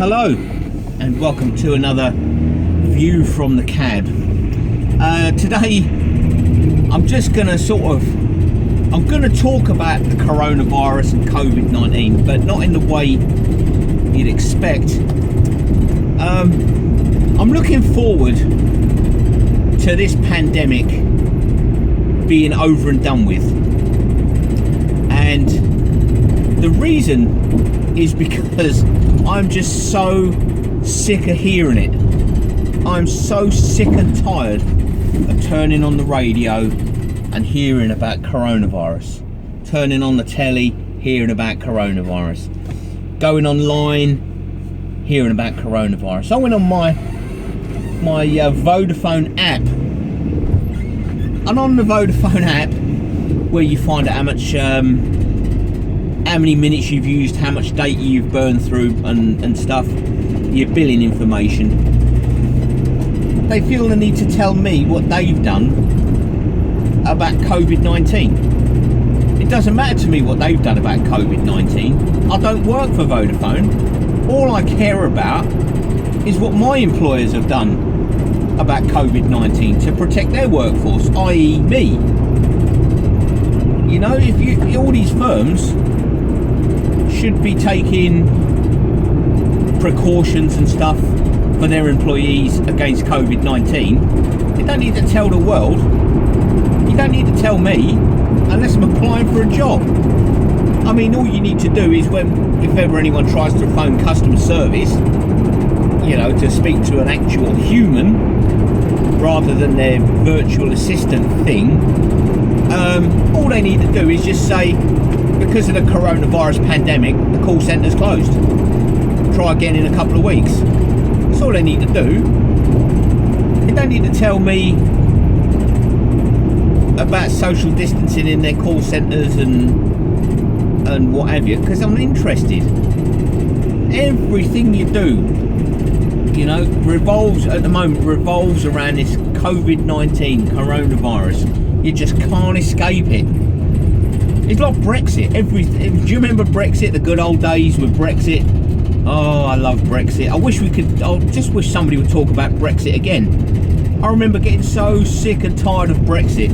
Hello and welcome to another view from the cab. Today I'm just going to I'm going to talk about the coronavirus and COVID-19, but not in the way you'd expect. I'm looking forward to this pandemic being over and done with, and the reason is because I'm just so sick of hearing it. I'm so sick and tired of turning on the radio and hearing about coronavirus, turning on the telly, hearing about coronavirus, going online, hearing about coronavirus. I went on my Vodafone app, and on the Vodafone app, where you find out how many minutes you've used, how much data you've burned through, and stuff, your billing information, they feel the need to tell me what they've done about COVID-19. It doesn't matter to me what they've done about COVID-19. I don't work for Vodafone. All I care about is what my employers have done about COVID-19 to protect their workforce, i.e. me. You know, if all these firms should be taking precautions and stuff for their employees against COVID-19, you don't need to tell the world. You don't need to tell me unless I'm applying for a job. I mean, all you need to do is if ever anyone tries to phone customer service, you know, to speak to an actual human rather than their virtual assistant thing, all they need to do is just say, because of the coronavirus pandemic, the call centre's closed. Try again in a couple of weeks. That's all they need to do. They don't need to tell me about social distancing in their call centres and what have you, because I'm interested. Everything you do, you know, revolves around this COVID-19 coronavirus. You just can't escape it. It's like Brexit. Do you remember Brexit, the good old days with Brexit? Oh, I love Brexit. I just wish somebody would talk about Brexit again. I remember getting so sick and tired of Brexit.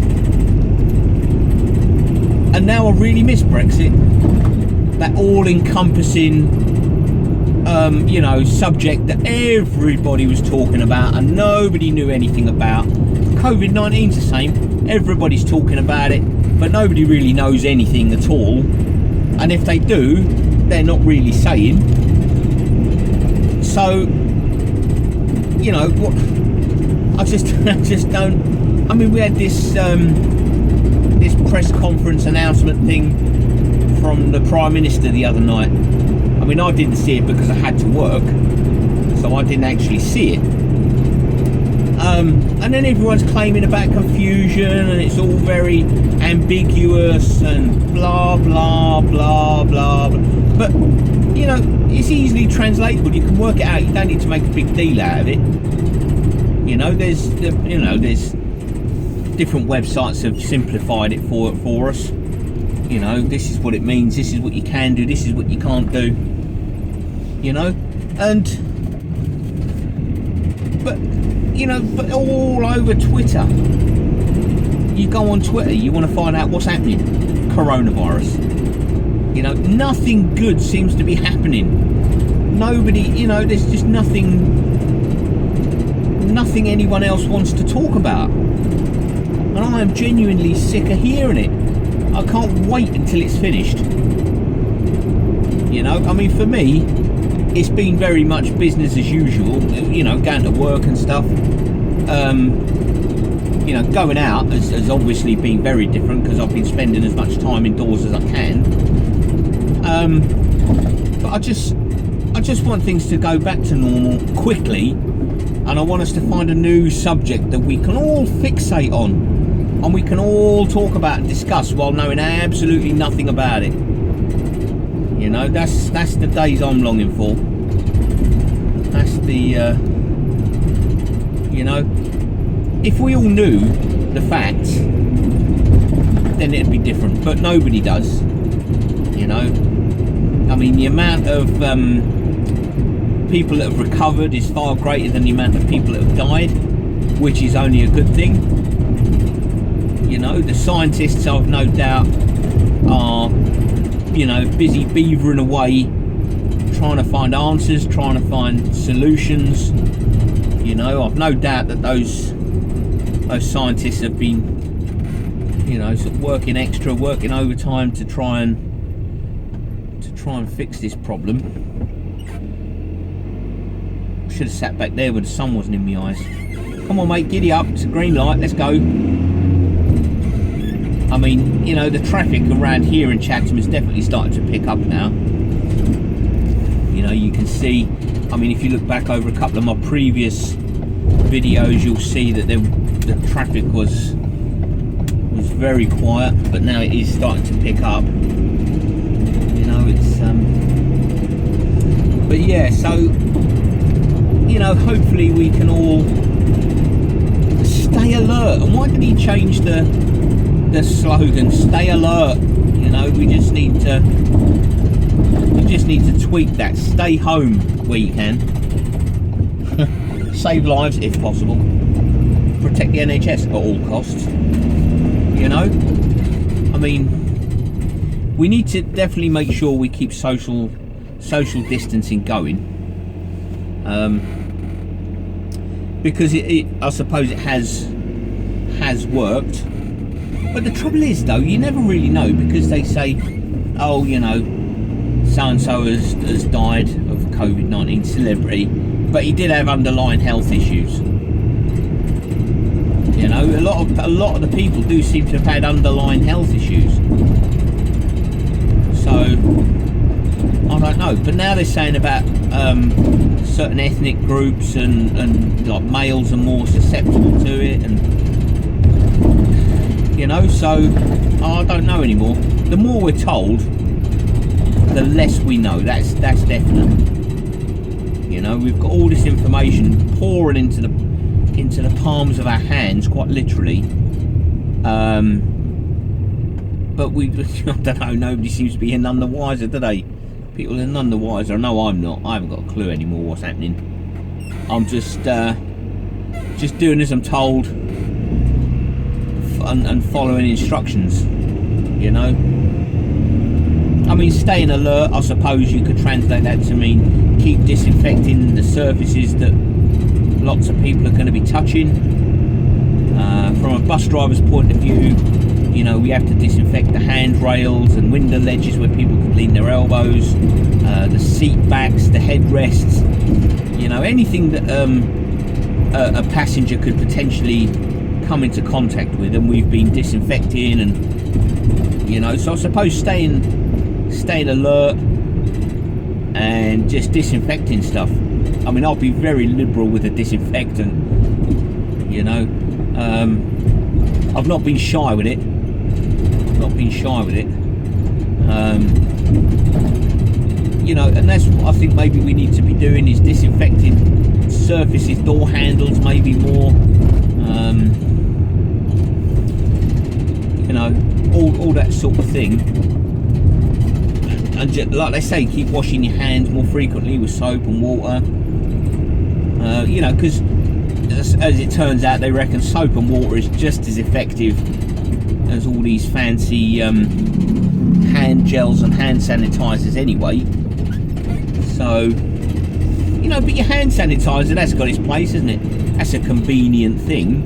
And now I really miss Brexit. That all-encompassing subject that everybody was talking about and nobody knew anything about. COVID-19's the same. Everybody's talking about it, but nobody really knows anything at all. And if they do, they're not really saying. So, you know, I just don't. I mean, we had this press conference announcement thing from the Prime Minister the other night. I mean, I didn't see it because I had to work, so I didn't actually see it. And then everyone's claiming about confusion, and it's all very ambiguous and blah blah blah blah. But you know, it's easily translatable. You can work it out. You don't need to make a big deal out of it. You know, there's different websites have simplified it for us. You know, this is what it means. This is what you can do. This is what you can't do. You know, but all over Twitter. You go on Twitter, you want to find out what's happening. Coronavirus. You know, nothing good seems to be happening. Nobody, you know, there's just nothing anyone else wants to talk about. And I am genuinely sick of hearing it. I can't wait until it's finished. You know, I mean, for me, it's been very much business as usual, you know, going to work and stuff. You know, going out has obviously been very different because I've been spending as much time indoors as I can. But I just want things to go back to normal quickly, and I want us to find a new subject that we can all fixate on and we can all talk about and discuss while knowing absolutely nothing about it. You know, that's the days I'm longing for. That's the you know, if we all knew the facts, then it'd be different, but nobody does. You know, I mean, the amount of of people that have recovered is far greater than the amount of people that have died, which is only a good thing. You know, the scientists, I've no doubt, are, you know, busy beavering away, trying to find answers, trying to find solutions. You know, I've no doubt that those scientists have been, you know, sort of working overtime to try and fix this problem. Should have sat back there where the sun wasn't in my eyes. Come on, mate, giddy up. It's a green light. Let's go. I mean, you know, the traffic around here in Chatham is definitely starting to pick up now. You know, you can see, I mean, if you look back over a couple of my previous videos, you'll see that the traffic was very quiet, but now it is starting to pick up. You know, it's but yeah, so, you know, hopefully we can all stay alert. And why did he change the slogan, stay alert? You know, we just need to tweak that. Stay home where you can. Save lives if possible. Protect the NHS at all costs. You know, I mean, we need to definitely make sure we keep social distancing going, because I suppose it has worked. But the trouble is, though, you never really know, because they say, oh, you know, so and so has died of COVID-19, celebrity, but he did have underlying health issues. You know, a lot of the people do seem to have had underlying health issues. So I don't know. But now they're saying about certain ethnic groups and like males are more susceptible to it, and you know. So I don't know anymore. The more we're told, the less we know. That's definite. You know, we've got all this information pouring into the palms of our hands, quite literally, but we, I don't know, nobody seems to be none the wiser, do they? People are none the wiser. No, I'm not. I haven't got a clue anymore what's happening. I'm just doing as I'm told and following instructions, you know. I mean, staying alert, I suppose you could translate that to mean keep disinfecting the surfaces that lots of people are going to be touching. From a bus driver's point of view, you know, we have to disinfect the handrails and window ledges where people could lean their elbows, the seat backs, the headrests, you know, anything that a passenger could potentially come into contact with, and we've been disinfecting, and you know, so I suppose staying alert and just disinfecting stuff. I mean, I'll be very liberal with a disinfectant, you know. I've not been shy with it. You know, and that's what I think maybe we need to be doing, is disinfecting surfaces, door handles, maybe more. You know, all that sort of thing. And just, like they say, keep washing your hands more frequently with soap and water. You know, because as it turns out, they reckon soap and water is just as effective as all these fancy hand gels and hand sanitizers anyway. So, you know, but your hand sanitizer, that's got its place, isn't it? That's a convenient thing.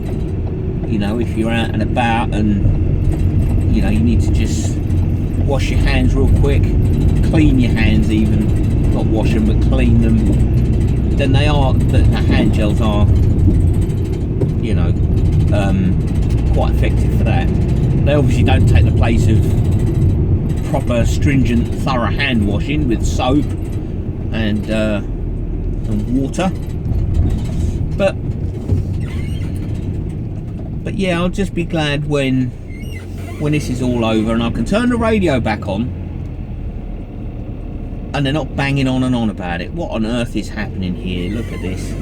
You know, if you're out and about and, you know, you need to just wash your hands real quick, clean your hands even, not wash them but clean them, then the hand gels are, you know, quite effective for that. They obviously don't take the place of proper, stringent, thorough hand washing with soap and water. But yeah, I'll just be glad when this is all over and I can turn the radio back on and they're not banging on and on about it. What on earth is happening here? Look at this.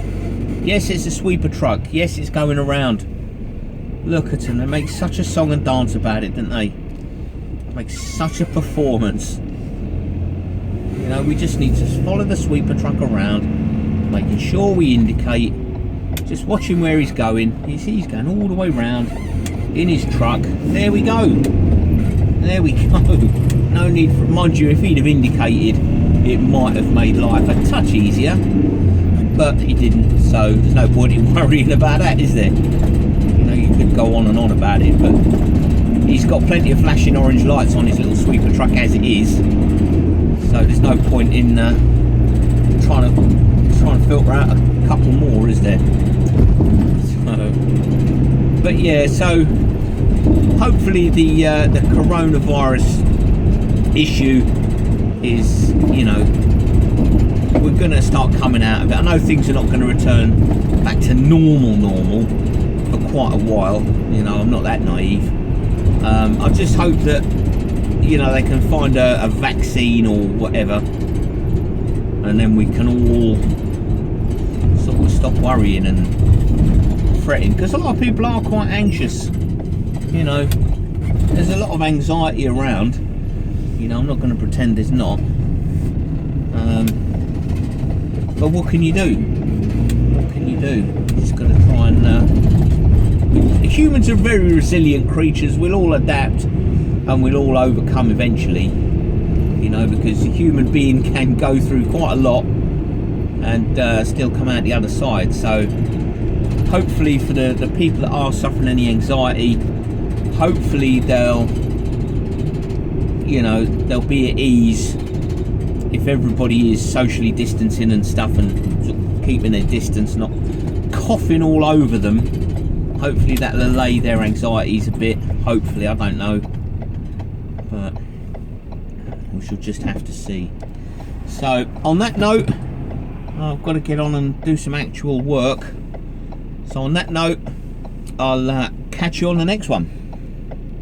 Yes, it's a sweeper truck. Yes, it's going around. Look at them. They make such a song and dance about it, don't they? They make such a performance. You know, we just need to follow the sweeper truck around making sure we indicate, just watching where he's going. You see he's going all the way round in his truck. There we go. There we go. No need for, mind you, if he'd have indicated, it might have made life a touch easier, but he didn't, so there's no point in worrying about that, is there? You know, you could go on and on about it, but he's got plenty of flashing orange lights on his little sweeper truck as it is, so there's no point in trying to filter out a couple more, is there? So, but yeah, so hopefully the coronavirus issue is, you know, we're going to start coming out of it. I know things are not going to return back to normal for quite a while. You know, I'm not that naive. I just hope that, you know, they can find a vaccine or whatever, and then we can all sort of stop worrying and fretting, because a lot of people are quite anxious. You know, there's a lot of anxiety around. You know, I'm not going to pretend there's not. But what can you do? What can you do? You're just going to try and... humans are very resilient creatures. We'll all adapt and we'll all overcome eventually. You know, because a human being can go through quite a lot and still come out the other side. So hopefully for the people that are suffering any anxiety, hopefully they'll be at ease if everybody is socially distancing and stuff, and sort of keeping their distance, not coughing all over them. Hopefully that'll allay their anxieties a bit. Hopefully, I don't know, but we shall just have to see. So on that note, I've got to get on and do some actual work. So on that note, I'll catch you on the next one.